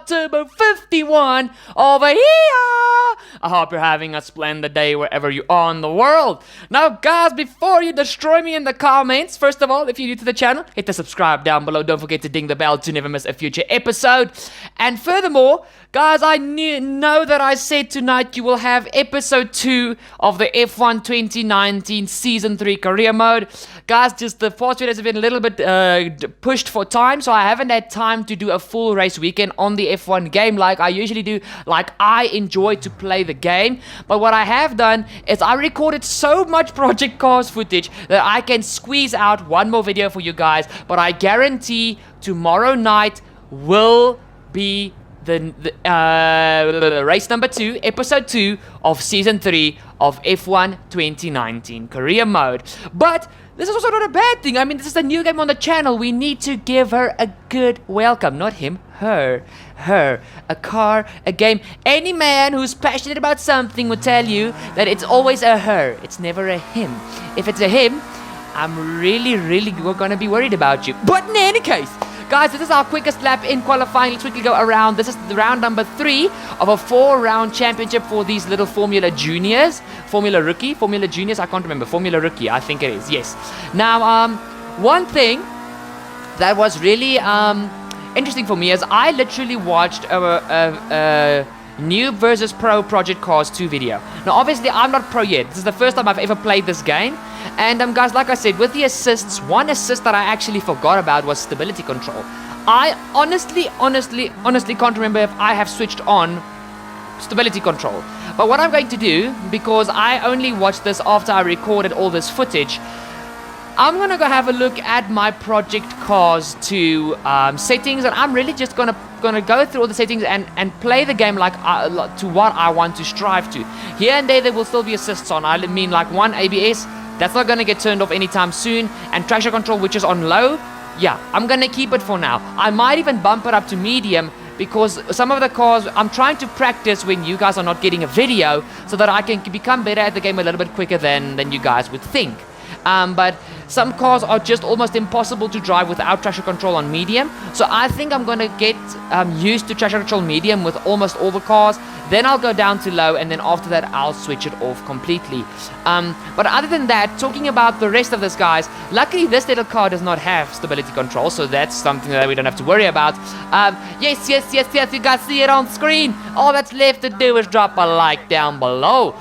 Turbo 51 over here. I hope you're having a splendid day wherever you are in the world. Now, guys, before you destroy me in the comments, first of all, if you're new to the channel, hit the subscribe down below. Don't forget to ding the bell to never miss a future episode. And furthermore, guys, I know that I said tonight you will have episode 2 of the F1 2019 Season 3 career mode. Guys, just the past videos have been a little bit pushed for time, so I haven't had time to do a full race weekend on the F1 game like I usually do, like I enjoy to play the game. But what I have done is I recorded so much Project Cars footage that I can squeeze out one more video for you guys, but I guarantee tomorrow night will be the race number 2, episode 2 of season 3 of F1 2019 career mode. But this is also not a bad thing. I mean, this is a new game on the channel. We need to give her a good welcome. Not him, her. A car, a game. Any man who's passionate about something will tell you that it's always a her. It's never a him. If it's a him, I'm really gonna be worried about you. But in any case, guys, this is our quickest lap in qualifying. Let's quickly go around. This is the round number 3 of a 4-round championship for these little Formula Juniors. Formula Rookie? Formula Juniors? I can't remember. Formula Rookie, I think it is. Yes. Now, one thing that was really interesting for me is I literally watched a New versus Pro Project Cars 2 video. Now, obviously, I'm not pro yet. This is the first time I've ever played this game. And, guys, like I said, with the assists, one assist that I actually forgot about was stability control. I honestly can't remember if I have switched on stability control. But what I'm going to do, because I only watched this after I recorded all this footage, I'm gonna go have a look at my Project Cars 2 settings, and I'm really just gonna go through all the settings and play the game like to what I want to strive to. Here and there will still be assists on. I mean, like one ABS, that's not gonna get turned off anytime soon, and traction control, which is on low, yeah, I'm gonna keep it for now. I might even bump it up to medium, because some of the cars, I'm trying to practice when you guys are not getting a video, so that I can become better at the game a little bit quicker than you guys would think. But some cars are just almost impossible to drive without traction control on medium. So I think I'm going to get used to traction control medium with almost all the cars. Then I'll go down to low, and then after that I'll switch it off completely. But other than that, talking about the rest of this, guys, luckily this little car does not have stability control, so that's something that we don't have to worry about. Yes, you guys see it on screen. All that's left to do is drop a like down below.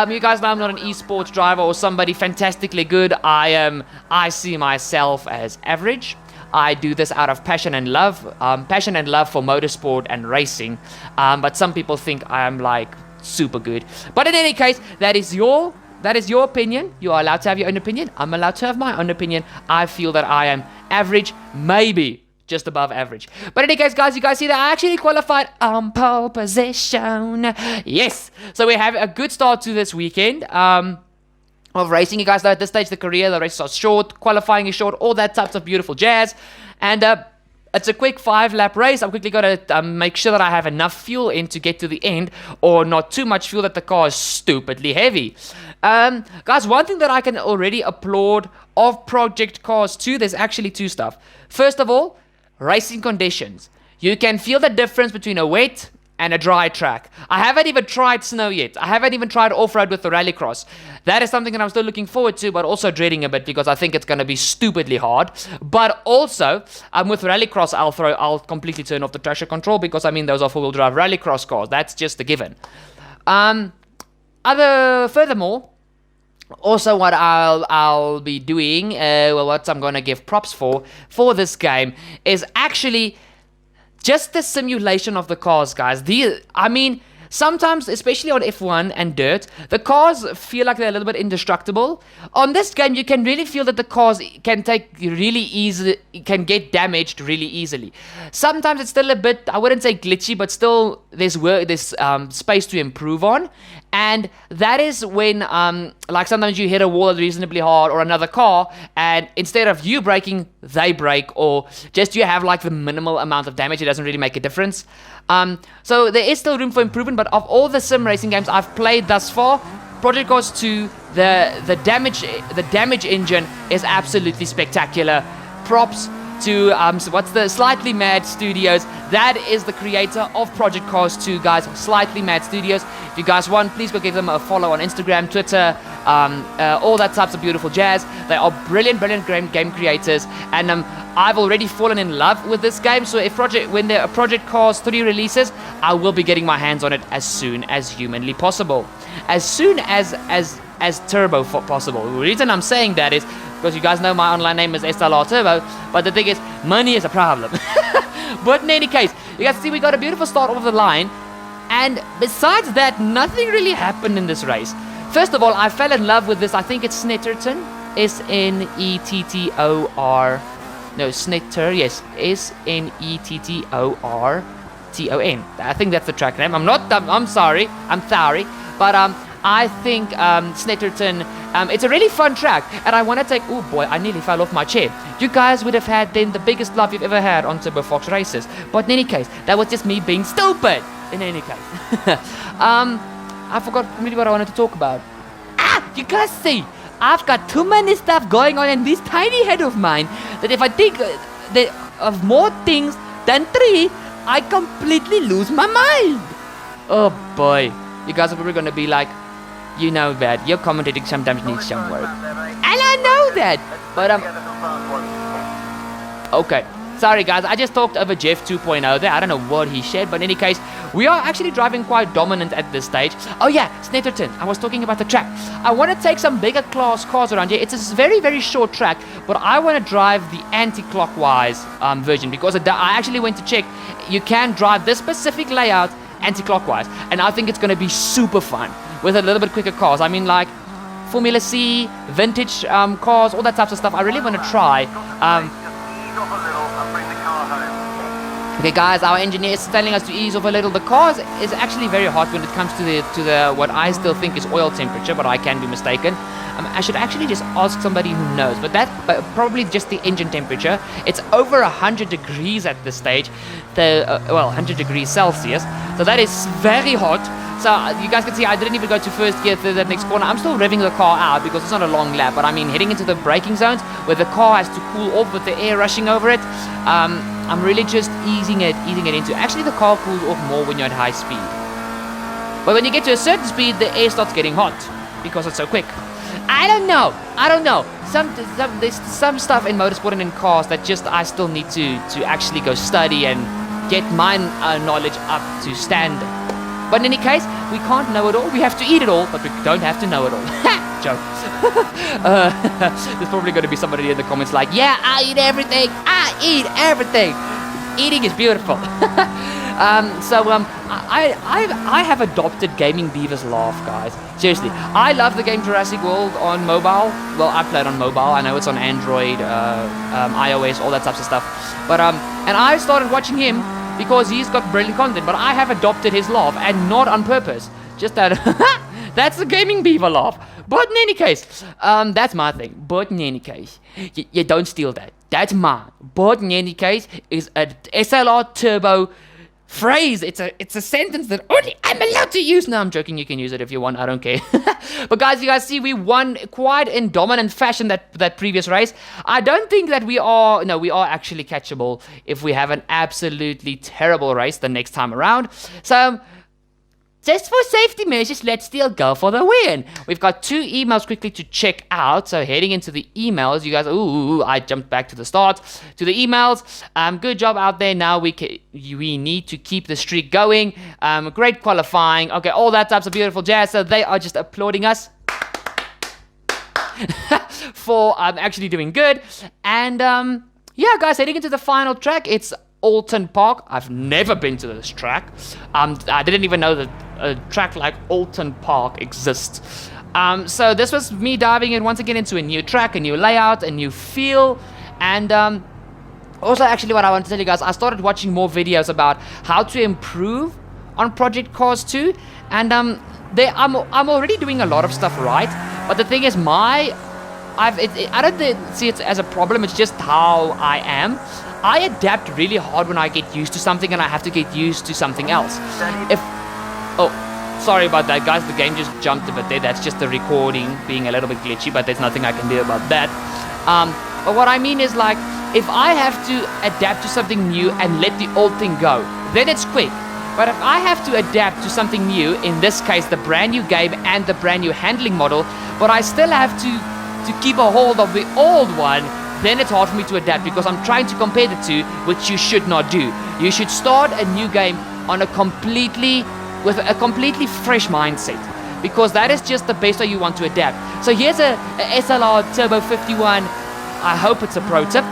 You guys know I'm not an esports driver or somebody fantastically good. I see myself as average. I do this out of passion and love for motorsport and racing. But some people think I'm like super good. But in any case, that is your opinion. You are allowed to have your own opinion. I'm allowed to have my own opinion. I feel that I am average, maybe just above average. But in any case, guys, you guys see that I actually qualified on pole position. Yes. So we have a good start to this weekend. Of racing. You guys know at this stage the races are short, qualifying is short, all that types of beautiful jazz, and it's a quick 5-lap race. I'm quickly going to make sure that I have enough fuel in to get to the end, or not too much fuel that the car is stupidly heavy. Guys, one thing that I can already applaud of Project Cars 2, there's actually 2 stuff. First of all, racing conditions. You can feel the difference between a wet and a dry track. I haven't even tried snow yet. I haven't even tried off-road with the rallycross. That is something that I'm still looking forward to, but also dreading a bit because I think it's going to be stupidly hard. But also, with rallycross, I'll completely turn off the traction control, because I mean those are 4-wheel drive rallycross cars. That's just a given. Furthermore, also what I'll be doing, what I'm going to give props for this game is actually just the simulation of the cars, guys. I mean, sometimes, especially on F1 and dirt, the cars feel like they're a little bit indestructible. On this game, you can really feel that the cars can can get damaged really easily. Sometimes it's still a bit, I wouldn't say glitchy, but still there's space to improve on. And that is when, like sometimes you hit a wall reasonably hard, or another car, and instead of you braking, they brake, or just you have like the minimal amount of damage. It doesn't really make a difference. So there is still room for improvement, but of all the sim racing games I've played thus far, Project Cars 2, the damage engine is absolutely spectacular. Props to what's the Slightly Mad Studios. That is the creator of Project Cars 2, guys. Slightly Mad Studios. If you guys want, please go give them a follow on Instagram, Twitter, all that types of beautiful jazz. They are brilliant game creators, and I've already fallen in love with this game. So if when the Project Cars 3 releases, I will be getting my hands on it as soon as humanly possible, as soon as turbo possible. The reason I'm saying that is because you guys know my online name is SLR Turbo, but the thing is, money is a problem. But in any case, you guys see we got a beautiful start off the line, and besides that, nothing really happened in this race. First of all, I fell in love with this. I think it's Snetterton, S-N-E-T-T-O-R. No, Snetter, yes, S-N-E-T-T-O-R-T-O-N. I think that's the track name. I'm sorry, but I think Snetterton, it's a really fun track, and I want to take, oh boy, I nearly fell off my chair. You guys would have had then the biggest love you've ever had on Turbo Fox Races, but in any case, that was just me being stupid, in any case. I forgot really what I wanted to talk about. You guys see, I've got too many stuff going on in this tiny head of mine, that if I think of more things than 3, I completely lose my mind. Oh boy, you guys are probably going to be like, you know that your commentating sometimes needs some work, and I know that, but okay, sorry guys, I just talked over Jeff 2.0 there. I don't know what he said, but in any case, we are actually driving quite dominant at this stage. Oh yeah, Snetterton, I was talking about the track. I want to take some bigger class cars around here. It's a very, very short track, but I want to drive the anti-clockwise version, because I actually went to check. You can drive this specific layout anti-clockwise, and I think it's going to be super fun with a little bit quicker cars. I mean, like Formula C, vintage cars, all that types of stuff. I really want to try. Okay, guys, our engineer is telling us to ease off a little. The car is actually very hot when it comes to the what I still think is oil temperature, but I can be mistaken. I should actually just ask somebody who knows, but probably just the engine temperature. It's over 100 degrees at this stage, well, 100 degrees Celsius, so that is very hot. So you guys can see I didn't even go to first gear through that next corner. I'm still revving the car out because it's not a long lap, but I mean heading into the braking zones where the car has to cool off with the air rushing over it. I'm really just easing it into. Actually, the car cools off more when you're at high speed, but when you get to a certain speed, the air starts getting hot because it's so quick. I don't know. There's some stuff in motorsport and in cars that just I still need to actually go study and get my knowledge up to standard. But in any case, we can't know it all. We have to eat it all, but we don't have to know it all. Joke. There's probably going to be somebody in the comments like, yeah, I eat everything. I eat everything. Eating is beautiful. I have adopted Gaming Beaver's laugh, guys. Seriously, I love the game Jurassic World on mobile. Well, I played on mobile. I know it's on Android, iOS, all that types of stuff. But and I started watching him because he's got brilliant content. But I have adopted his laugh, and not on purpose. Just that. That's the Gaming Beaver laugh. But in any case, that's my thing. But in any case, you don't steal that. That's mine. But in any case, is a SLR Turbo phrase. It's a sentence that only I'm allowed to use. No, I'm joking. You can use it if you want. I don't care. But guys, you guys see we won quite in dominant fashion that previous race. I don't think that we are actually catchable if we have an absolutely terrible race the next time around. So just for safety measures, let's still go for the win. We've got 2 emails quickly to check out. So heading into the emails, you guys, I jumped back to the start, to the emails. Good job out there. Now we need to keep the streak going. Great qualifying. Okay, all that types of beautiful jazz. So they are just applauding us for actually doing good. And yeah, guys, heading into the final track, it's Alton Park. I've never been to this track. I didn't even know that a track like Alton Park exists. So this was me diving in once again into a new track, a new layout, a new feel, and also actually what I want to tell you guys, I started watching more videos about how to improve on Project Cars 2, and I'm already doing a lot of stuff right, but the thing is I don't see it as a problem. It's just how I am. I adapt really hard when I get used to something, and I have to get used to something else. Oh, sorry about that, guys. The game just jumped a bit there. That's just the recording being a little bit glitchy, but there's nothing I can do about that. But what I mean is, like, if I have to adapt to something new and let the old thing go, then it's quick. But if I have to adapt to something new, in this case the brand new game and the brand new handling model, but I still have to keep a hold of the old one, then it's hard for me to adapt because I'm trying to compare the two, which you should not do. You should start a new game on with a completely fresh mindset, because that is just the best way you want to adapt. So here's a SLR Turbo 51. I hope it's a pro tip.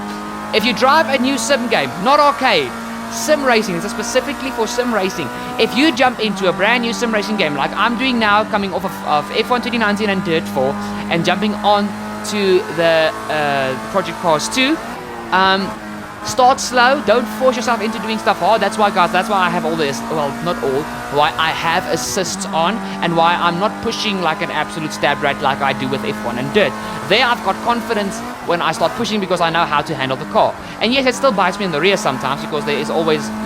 If you drive a new sim game, not arcade, sim racing, it's specifically for sim racing. If you jump into a brand new sim racing game like I'm doing now, coming off of F1 2019 and Dirt 4, and jumping on to the Project Cars 2, start slow, don't force yourself into doing stuff hard. That's why, guys, that's why I have all this, well, not all, why I have assists on, and why I'm not pushing like an absolute stab rat like I do with F1 and Dirt. There I've got confidence when I start pushing because I know how to handle the car. And yes, it still bites me in the rear sometimes, because there is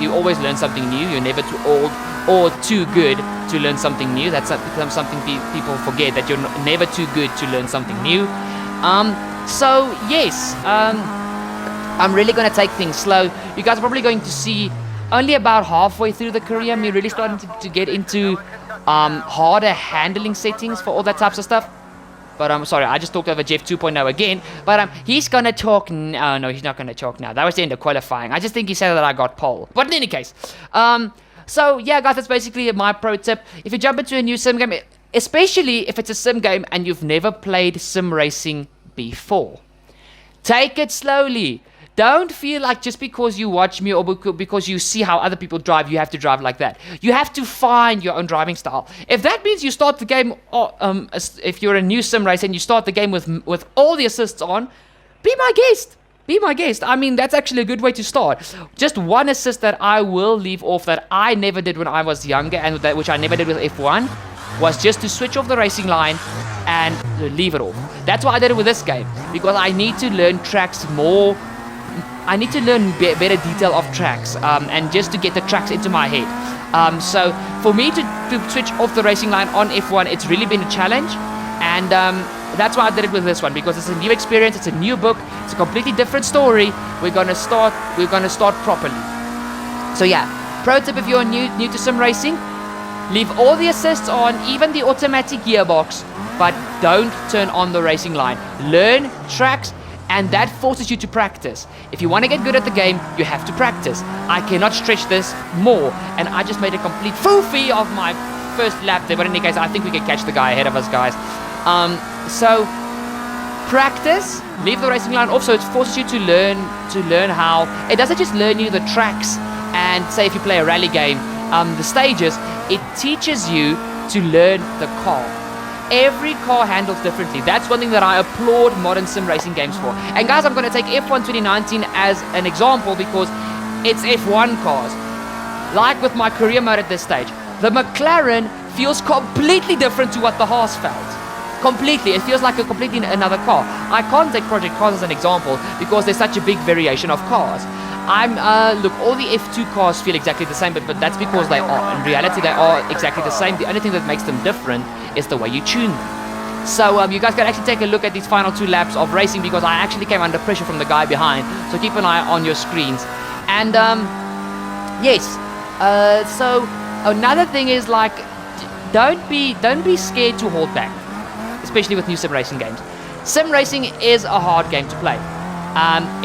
you always learn something new. You're never too old or too good to learn something new. That's something people forget, that you're never too good to learn something new. So yes, I'm really going to take things slow. You guys are probably going to see only about halfway through the career me really starting to get into harder handling settings for all that types of stuff. But I'm sorry, I just talked over Jeff 2.0 again. But he's going to talk. No, he's not going to talk now. That was the end of qualifying. I just think he said that I got pole. But in any case, so yeah, guys, that's basically my pro tip. If you jump into a new sim game, especially if it's a sim game and you've never played sim racing before, take it slowly. Don't feel like just because you watch me or because you see how other people drive, you have to drive like that. You have to find your own driving style. If that means you start the game, if you're a new sim racer and you start the game with all the assists on, be my guest. Be my guest. I mean, that's actually a good way to start. Just one assist that I will leave off that I never did when I was younger, and which I never did with F1, was just to switch off the racing line and leave it off. That's why I did it with this game, because I need to learn tracks more. I need to learn better detail of tracks, and just to get the tracks into my head. So for me to switch off the racing line on F1, it's really been a challenge, and that's why I did it with this one, because it's a new experience, it's a new book, it's a completely different story. We're gonna start properly. So yeah, pro tip if you're new to sim racing, leave all the assists on, even the automatic gearbox, but don't turn on the racing line. Learn tracks, and that forces you to practice. If you want to get good at the game, you have to practice. I cannot stretch this more, and I just made a complete foofy of my first lap there, but in any case, I think we can catch the guy ahead of us, guys. So practice, leave the racing line off, so it forces you to learn how. It doesn't just learn you the tracks, and say if you play a rally game, the stages, it teaches you to learn the car. Every car handles differently. That's one thing that I applaud modern sim racing games for. And guys, I'm going to take F1 2019 as an example because it's F1 cars. Like with my career mode at this stage, the McLaren feels completely different to what the Haas felt. Completely. It feels like a completely another car. I can't take Project Cars as an example because there's such a big variation of cars. Look, all the F2 cars feel exactly the same, but that's because they are. In reality, they are exactly the same. The only thing that makes them different is the way you tune them. So you guys can actually take a look at these final 2 laps of racing, because I actually came under pressure from the guy behind. So keep an eye on your screens. And yes. So another thing is, like, don't be scared to hold back, especially with new sim racing games. Sim racing is a hard game to play.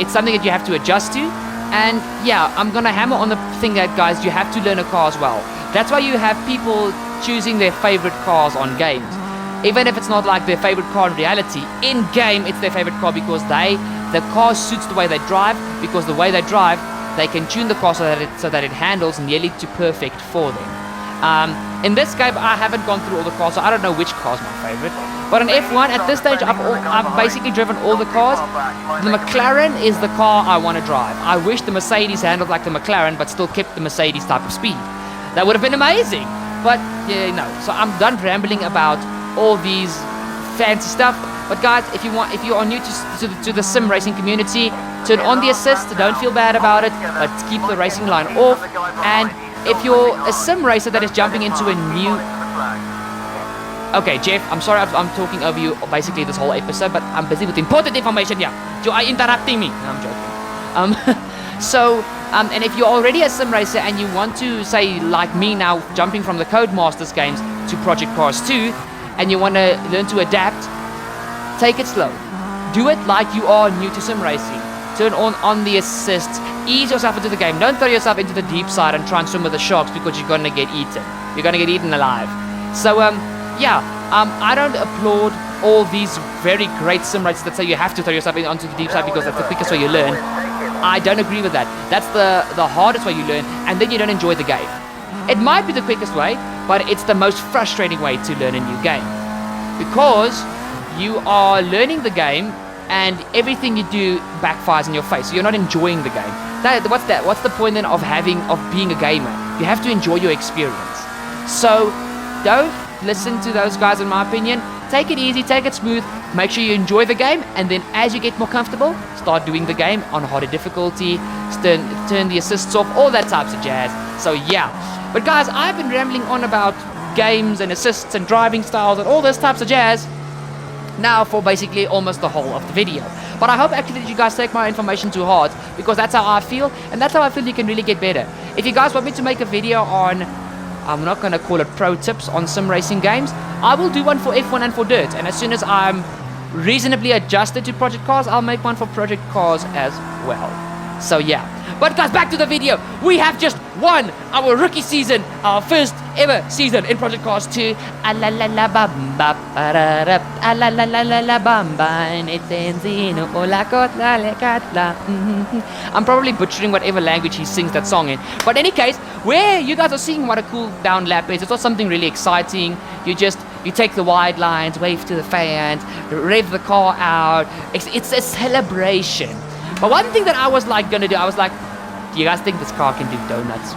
It's something that you have to adjust to. And yeah, I'm gonna hammer on the thing that, guys, you have to learn a car as well. That's why you have people choosing their favorite cars on games. Even if it's not like their favorite car in reality, in game it's their favorite car because the car suits the way they drive, because the way they drive, they can tune the car so that it handles nearly to perfect for them. In this game, I haven't gone through all the cars, so I don't know which car's my favorite. But in F1, at this stage, I've basically driven all the cars. The McLaren is the car I want to drive. I wish the Mercedes handled like the McLaren, but still kept the Mercedes type of speed. That would have been amazing. But, yeah, no. So I'm done rambling about all these fancy stuff. But guys, if you are new to the sim racing community, turn on the assist. Don't feel bad about it, but keep the racing line off. And if you're a sim racer that is jumping into a new... Okay, Jeff, I'm sorry I'm talking over you basically this whole episode, but I'm busy with important information. Yeah, you are interrupting me. No, I'm joking. And if you're already a sim racer and you want to, say, like me now, jumping from the Codemasters games to Project Cars 2, and you want to learn to adapt, take it slow. Do it like you are new to sim racing. Turn on the assist. Ease yourself into the game. Don't throw yourself into the deep side and try and swim with the sharks because you're gonna get eaten. You're gonna get eaten alive. So I don't applaud all these very great sim racers that say you have to throw yourself onto the deep side because that's the quickest way you learn. I don't agree with that. That's the hardest way you learn, and then you don't enjoy the game. It might be the quickest way, but it's the most frustrating way to learn a new game. Because you are learning the game, and everything you do backfires in your face. So you're not enjoying the game. What's the point then of being a gamer? You have to enjoy your experience. So don't listen to those guys, in my opinion. Take it easy, take it smooth, make sure you enjoy the game, and then as you get more comfortable, start doing the game on harder difficulty, turn the assists off, all that types of jazz. So yeah. But guys, I've been rambling on about games and assists and driving styles and all those types of jazz now for basically almost the whole of the video. But I hope actually that you guys take my information to heart, because that's how I feel, and that's how I feel you can really get better. If you guys want me to make a video on, I'm not going to call it pro tips on sim racing games, I will do one for F1 and for Dirt, and as soon as I'm reasonably adjusted to Project Cars, I'll make one for Project Cars as well. So yeah. But guys, back to the video. We have just won our rookie season, our first ever season in Project Cars 2. I'm probably butchering whatever language he sings that song in. But in any case, where you guys are seeing what a cool down lap is, it's not something really exciting. You take the wide lines, wave to the fans, rev the car out. It's a celebration. But one thing that I was gonna do, I was like, do you guys think this car can do donuts?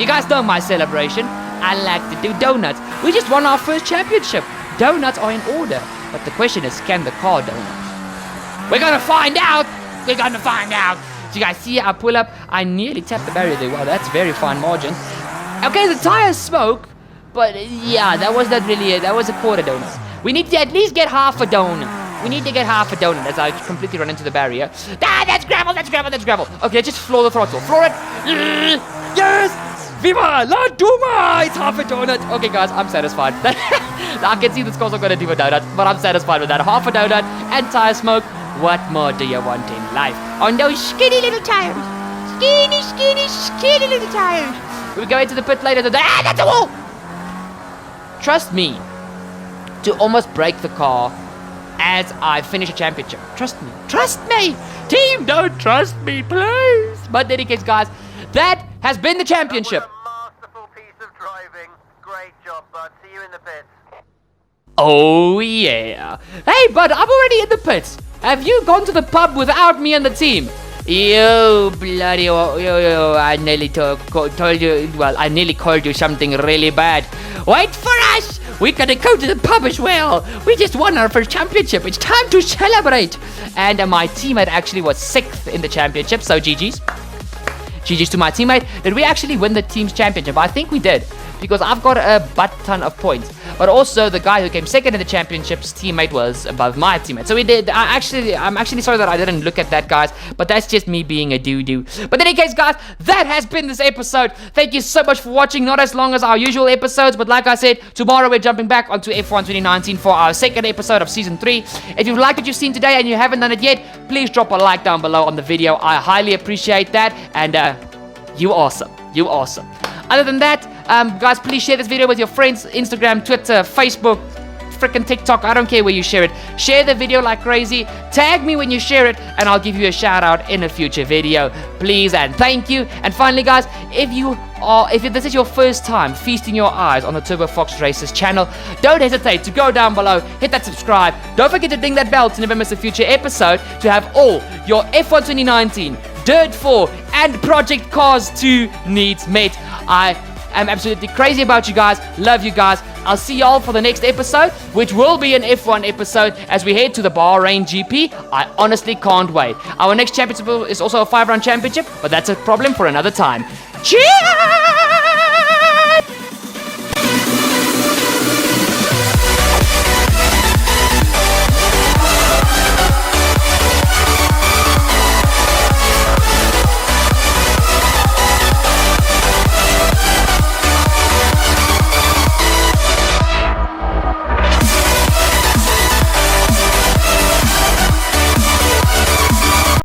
You guys know my celebration. I like to do donuts. We just won our first championship. Donuts are in order. But the question is, can the car donut? We're gonna find out. We're gonna find out. So you guys see, I pull up. I nearly tapped the barrier there. Wow, that's very fine margin. Okay, the tires smoke. But yeah, that was not really it. That was a quarter donut. We need to at least get half a donut. We need to get half a donut as I completely run into the barrier. Ah, that's gravel, that's gravel, that's gravel. Okay, just floor the throttle. Floor it. Yes! Viva la Duma! It's half a donut. Okay, guys, I'm satisfied. I can see the scores are going to do a donut, but I'm satisfied with that. Half a donut and tire smoke. What more do you want in life? On those skinny little tires. Skinny, skinny, skinny little tires. We go into the pit later. Ah, that's a wall! Trust me to almost break the car as I finish a championship. Trust me. Trust me. Team, don't trust me, please. But in any case, guys, that has been the championship. That was a masterful piece of driving. Great job, bud. See you in the pits. Oh, yeah. Hey, bud, I'm already in the pits. Have you gone to the pub without me and the team? You bloody... Yo, I nearly told you... Well, I nearly called you something really bad. Wait for us! We're gonna go to the pub as well. We just won our first championship. It's time to celebrate. And my teammate actually was 6th in the championship, so GG's. GG's to my teammate. Did we actually win the team's championship? I think we did, because I've got a butt ton of points. But also, the guy who came 2nd in the championship's teammate was above my teammate. So we did. I'm actually sorry that I didn't look at that, guys. But that's just me being a doo-doo. But in any case, guys, that has been this episode. Thank you so much for watching. Not as long as our usual episodes, but like I said, tomorrow we're jumping back onto F1 2019 for our 2nd episode of Season 3. If you've liked what you've seen today and you haven't done it yet, please drop a like down below on the video. I highly appreciate that. And you awesome. You awesome. Other than that, guys, please share this video with your friends. Instagram, Twitter, Facebook, freaking TikTok. I don't care where you share it. Share the video like crazy. Tag me when you share it, and I'll give you a shout out in a future video. Please and thank you. And finally, guys, if this is your first time feasting your eyes on the Turbo Fox RacerZ channel, don't hesitate to go down below, hit that subscribe. Don't forget to ding that bell to never miss a future episode to have all your F1 2019, Dirt 4, and Project Cars 2 needs met. I'm absolutely crazy about you guys. Love you guys. I'll see y'all for the next episode, which will be an F1 episode as we head to the Bahrain GP. I honestly can't wait. Our next championship is also a 5-round championship, but that's a problem for another time. Cheers!